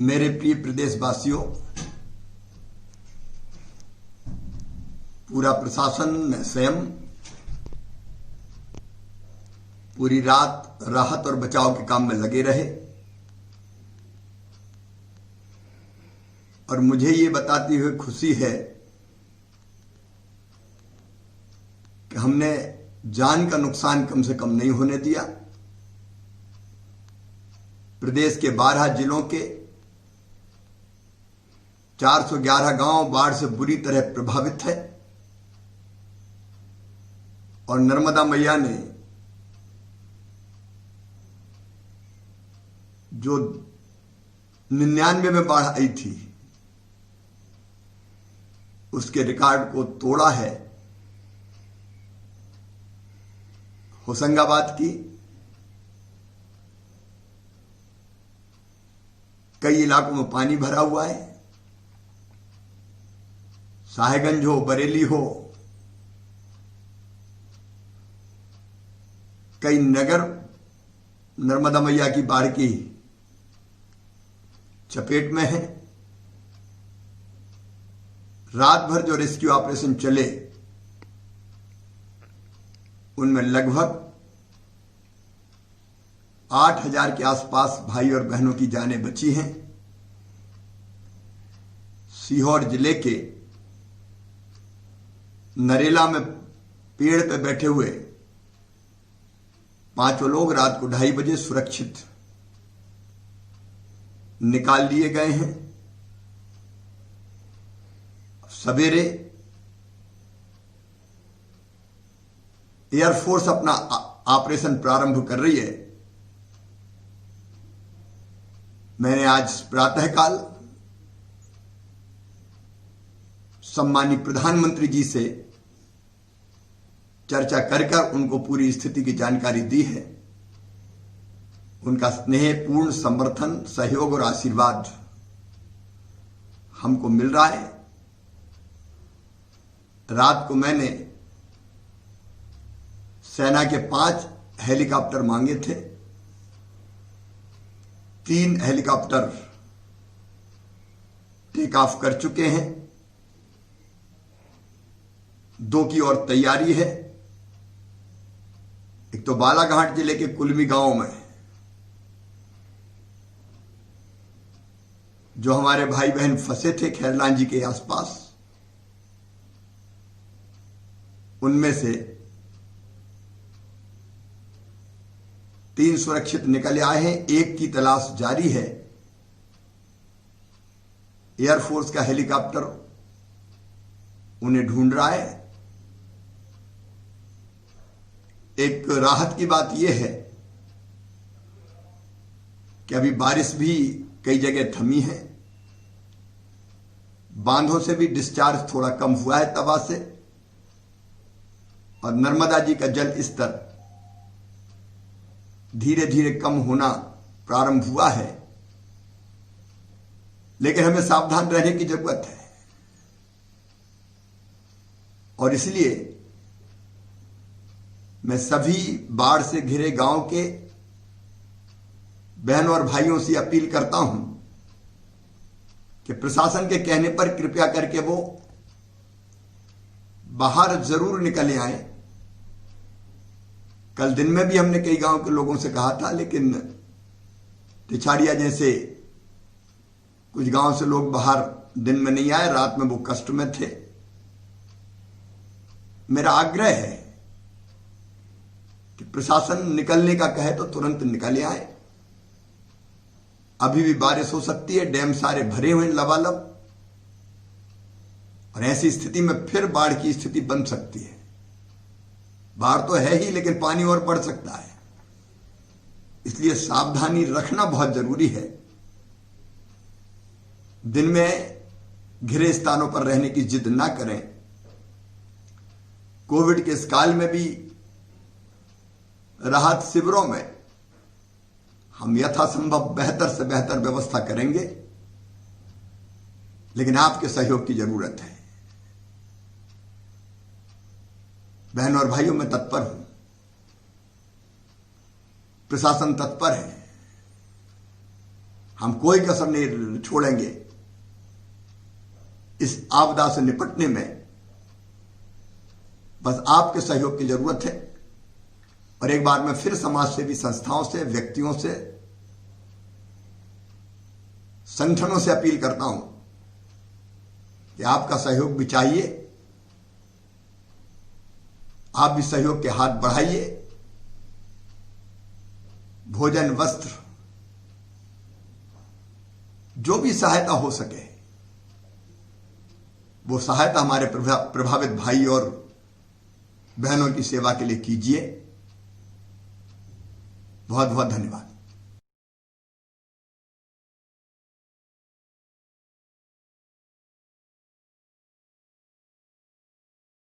मेरे प्रिय प्रदेशवासियों, पूरा प्रशासन में स्वयं पूरी रात राहत और बचाव के काम में लगे रहे और मुझे ये बताती हुई खुशी है कि हमने जान का नुकसान कम से कम नहीं होने दिया। प्रदेश के 12 जिलों के 411 गांव बाढ़ से बुरी तरह प्रभावित है और नर्मदा मैया ने जो 99 में बाढ़ आई थी उसके रिकॉर्ड को तोड़ा है। होशंगाबाद की कई इलाकों में पानी भरा हुआ है। साहेबगंज हो, बरेली हो, कई नगर नर्मदा मैया की बाढ़ की चपेट में है। रात भर जो रेस्क्यू ऑपरेशन चले उनमें लगभग 8,000 के आसपास भाई और बहनों की जानें बची हैं। सीहोर जिले के नरेला में पेड़ पे बैठे हुए 5 लोग रात को 2:30 बजे सुरक्षित निकाल लिए गए हैं। सवेरे एयरफोर्स अपना ऑपरेशन प्रारंभ कर रही है। मैंने आज प्रातःकाल सम्मानित प्रधानमंत्री जी से चर्चा कर उनको पूरी स्थिति की जानकारी दी है। उनका स्नेहपूर्ण समर्थन, सहयोग और आशीर्वाद हमको मिल रहा है। रात को मैंने सेना के 5 हेलीकॉप्टर मांगे थे। 3 हेलीकॉप्टर टेक ऑफ कर चुके हैं, 2 की और तैयारी है। एक तो बालाघाट जिले के कुलमी गांव में जो हमारे भाई बहन फंसे थे खैरलांजी के आसपास, उनमें से 3 सुरक्षित निकल आए हैं। 1 की तलाश जारी है। एयरफोर्स का हेलीकॉप्टर उन्हें ढूंढ रहा है। एक राहत की बात यह है कि अभी बारिश भी कई जगह थमी है। बांधों से भी डिस्चार्ज थोड़ा कम हुआ है तवा से और नर्मदा जी का जल स्तर धीरे धीरे कम होना प्रारंभ हुआ है। लेकिन हमें सावधान रहने की जरूरत है और इसलिए मैं सभी बाढ़ से घिरे गांव के बहनों और भाइयों से अपील करता हूं कि प्रशासन के कहने पर कृपया करके वो बाहर जरूर निकले आए। कल दिन में भी हमने कई गांव के लोगों से कहा था, लेकिन टिछाड़िया जैसे कुछ गांव से लोग बाहर दिन में नहीं आए, रात में वो कष्ट में थे। मेरा आग्रह है कि प्रशासन निकलने का कहे तो तुरंत निकल आए। अभी भी बारिश हो सकती है, डैम सारे भरे हुए लबालब और ऐसी स्थिति में फिर बाढ़ की स्थिति बन सकती है। बाढ़ तो है ही, लेकिन पानी और बढ़ सकता है। इसलिए सावधानी रखना बहुत जरूरी है। दिन में घिरे स्थानों पर रहने की जिद ना करें। कोविड के इस काल में भी राहत शिविरों में हम यथासंभव बेहतर से बेहतर व्यवस्था करेंगे, लेकिन आपके सहयोग की जरूरत है। बहनों और भाइयों, मैं तत्पर हूं, प्रशासन तत्पर है। हम कोई कसर नहीं छोड़ेंगे इस आपदा से निपटने में। बस आपके सहयोग की जरूरत है। और एक बार मैं फिर समाज सेवी संस्थाओं से, व्यक्तियों से, संगठनों से अपील करता हूं कि आपका सहयोग भी चाहिए। आप भी सहयोग के हाथ बढ़ाइए। भोजन, वस्त्र, जो भी सहायता हो सके वो सहायता हमारे प्रभावित भाई और बहनों की सेवा के लिए कीजिए। बहुत बहुत धन्यवाद।